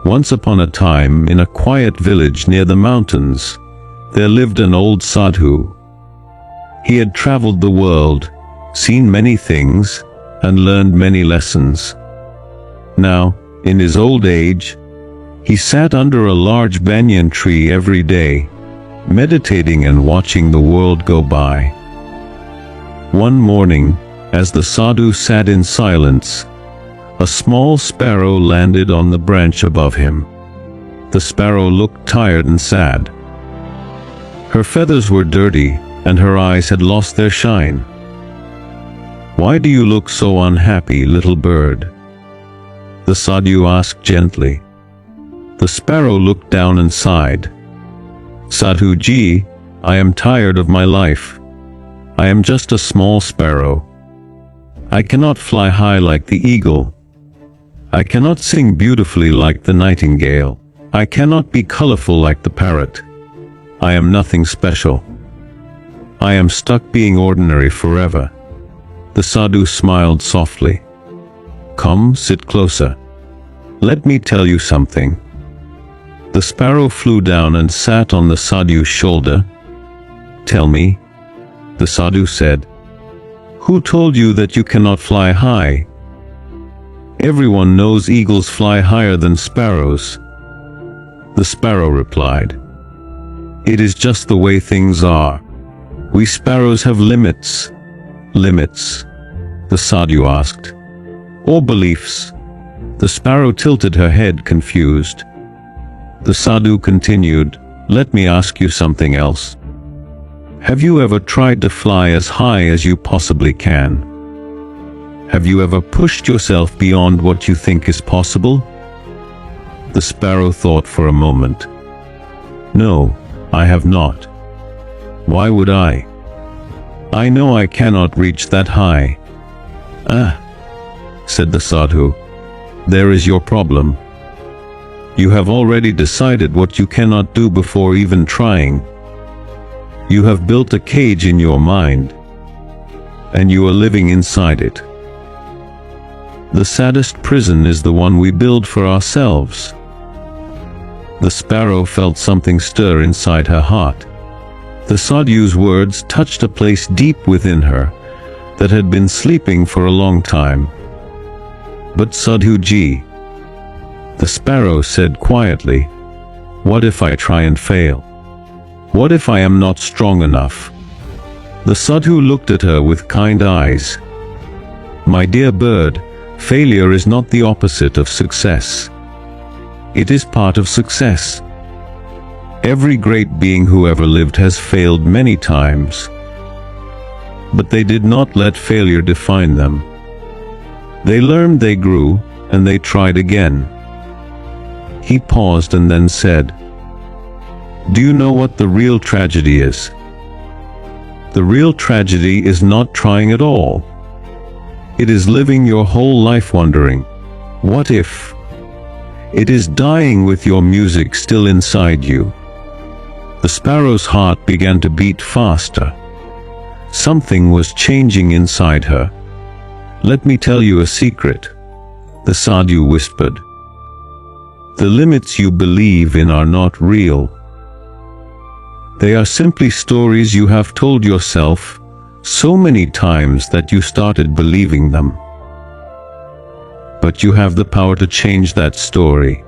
Once upon a time, in a quiet village near the mountains, there lived an old sadhu. He had traveled the world, seen many things, and learned many lessons. Now, in his old age, he sat under a large banyan tree every day, meditating and watching the world go by. One morning, as the sadhu sat in silence, a small sparrow landed on the branch above him. The sparrow looked tired and sad. Her feathers were dirty, and her eyes had lost their shine. "Why do you look so unhappy, little bird?" the sadhu asked gently. The sparrow looked down and sighed. "Sadhu ji, I am tired of my life. I am just a small sparrow. I cannot fly high like the eagle. I cannot sing beautifully like the nightingale. I cannot be colorful like the parrot. I am nothing special. I am stuck being ordinary forever." The sadhu smiled softly. "Come, sit closer. Let me tell you something." The sparrow flew down and sat on the sadhu's shoulder. "Tell me," the sadhu said, "who told you that you cannot fly high? Everyone knows eagles fly higher than sparrows." The sparrow replied, "It is just the way things are. We sparrows have limits." "Limits?" the sadhu asked. "Or beliefs?" The sparrow tilted her head, confused. The sadhu continued, "Let me ask you something else. Have you ever tried to fly as high as you possibly can? Have you ever pushed yourself beyond what you think is possible?" The sparrow thought for a moment. "No, I have not. Why would I? I know I cannot reach that high." "Ah," said the sadhu, "there is your problem. You have already decided what you cannot do before even trying. You have built a cage in your mind, and you are living inside it. The saddest prison is the one we build for ourselves." The sparrow felt something stir inside her heart. The sadhu's words touched a place deep within her that had been sleeping for a long time. "But Sadhu ji," the sparrow said quietly, "what if I try and fail? What if I am not strong enough?" The sadhu looked at her with kind eyes. "My dear bird, failure is not the opposite of success. It is part of success. Every great being who ever lived has failed many times. But they did not let failure define them. They learned, they grew, and they tried again." He paused and then said, "Do you know what the real tragedy is? The real tragedy is not trying at all. It is living your whole life wondering, what if? It is dying with your music still inside you." The sparrow's heart began to beat faster. Something was changing inside her. "Let me tell you a secret," the sadhu whispered. "The limits you believe in are not real. They are simply stories you have told yourself so many times that you started believing them. But you have the power to change that story.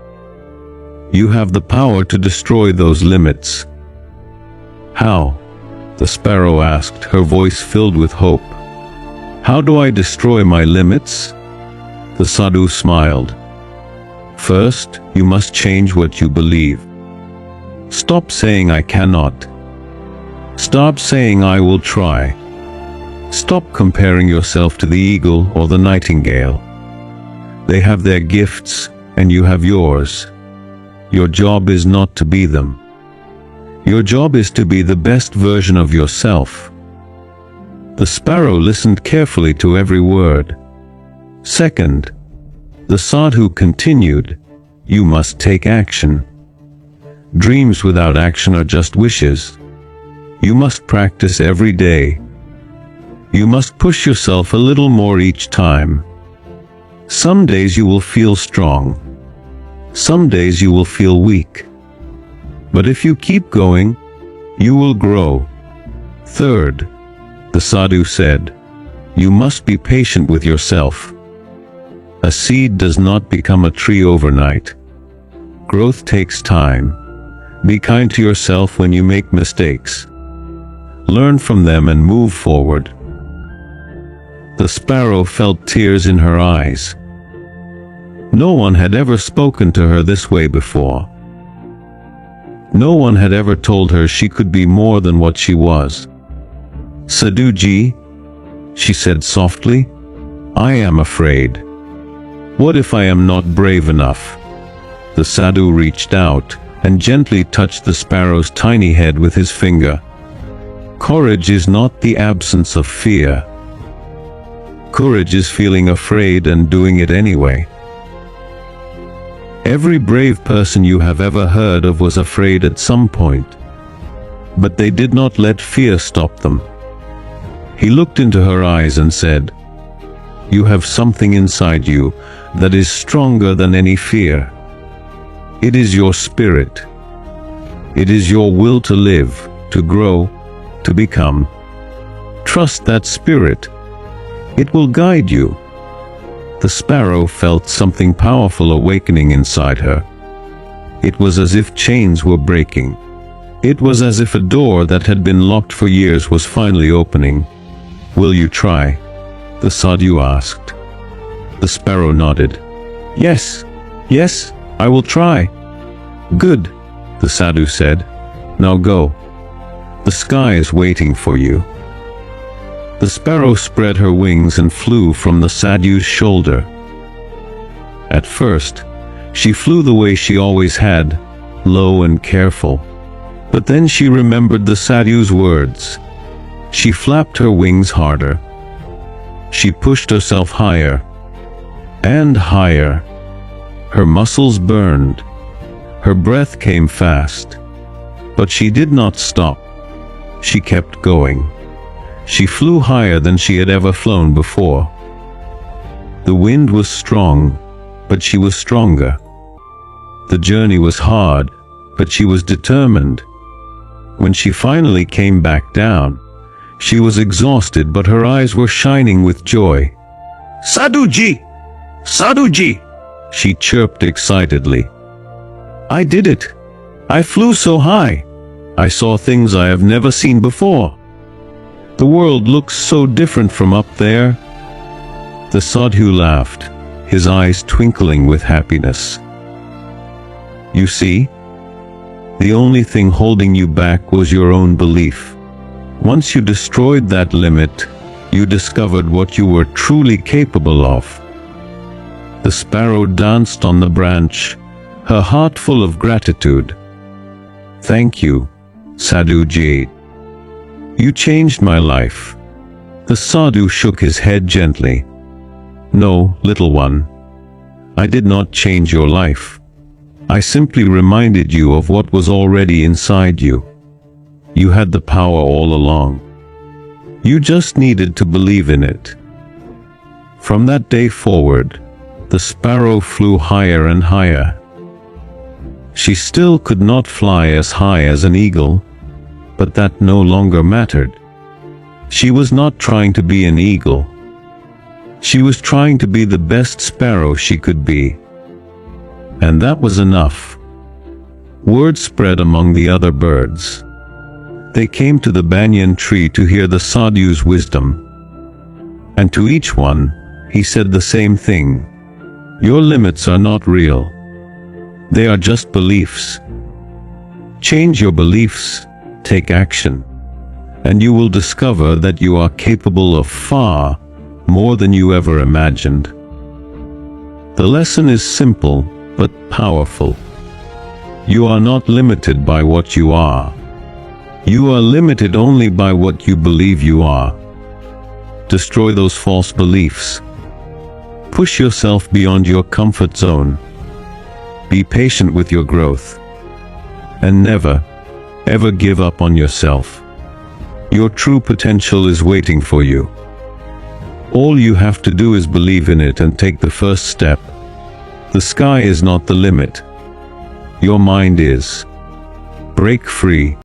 You have the power to destroy those limits." "How?" the sparrow asked, her voice filled with hope. "How do I destroy my limits?" The sadhu smiled. "First, you must change what you believe. Stop saying I cannot. Stop saying I will try. Stop comparing yourself to the eagle or the nightingale. They have their gifts, and you have yours. Your job is not to be them. Your job is to be the best version of yourself." The sparrow listened carefully to every word. "Second," the sadhu continued, "you must take action. Dreams without action are just wishes. You must practice every day. You must push yourself a little more each time. Some days you will feel strong. Some days you will feel weak. But if you keep going, you will grow. Third, the sadhu said, you must be patient with yourself. A seed does not become a tree overnight. Growth takes time. Be kind to yourself when you make mistakes. Learn from them and move forward. The sparrow felt tears in her eyes. No one had ever spoken to her this way before. No one had ever told her she could be more than what she was. Sadhuji, she said softly, I am afraid. What if I am not brave enough? The sadhu reached out and gently touched the sparrow's tiny head with his finger. Courage is not the absence of fear. Courage is feeling afraid and doing it anyway. Every brave person you have ever heard of was afraid at some point, but they did not let fear stop them. He looked into her eyes and said, you have something inside you that is stronger than any fear. It is your spirit. It is your will to live, to grow, to become. Trust that spirit. It will guide you. The sparrow felt something powerful awakening inside her. It was as if chains were breaking. It was as if a door that had been locked for years was finally opening. Will you try? The sadhu asked. The sparrow nodded. Yes, yes, I will try. Good, the sadhu said. Now go. The sky is waiting for you. The sparrow spread her wings and flew from the sadhu's shoulder. At first, she flew the way she always had, low and careful. But then she remembered the sadhu's words. She flapped her wings harder. She pushed herself higher and higher. Her muscles burned. Her breath came fast. But she did not stop. She kept going. She flew higher than she had ever flown before. The wind was strong, but she was stronger. The journey was hard, but she was determined. When she finally came back down, she was exhausted, but her eyes were shining with joy. Sadhuji! Sadhuji! She chirped excitedly. I did it! I flew so high! I saw things I have never seen before. The world looks so different from up there. The sadhu laughed, his eyes twinkling with happiness. You see, the only thing holding you back was your own belief. Once you destroyed that limit, you discovered what you were truly capable of. The sparrow danced on the branch, her heart full of gratitude. Thank you, Sadhuji. You changed my life. The sadhu shook his head gently. No, little one. I did not change your life. I simply reminded you of what was already inside you. You had the power all along. You just needed to believe in it. From that day forward, the sparrow flew higher and higher. She still could not fly as high as an eagle, but that no longer mattered. She was not trying to be an eagle. She was trying to be the best sparrow she could be. And that was enough. Word spread among the other birds. They came to the banyan tree to hear the sadhu's wisdom. And to each one, he said the same thing. Your limits are not real. They are just beliefs. Change your beliefs, take action, and you will discover that you are capable of far more than you ever imagined. The lesson is simple but powerful. You are not limited by what you are. You are limited only by what you believe you are. Destroy those false beliefs. Push yourself beyond your comfort zone. Be patient with your growth. And never, ever give up on yourself. Your true potential is waiting for you. All you have to do is believe in it and take the first step. The sky is not the limit. Your mind is. Break free.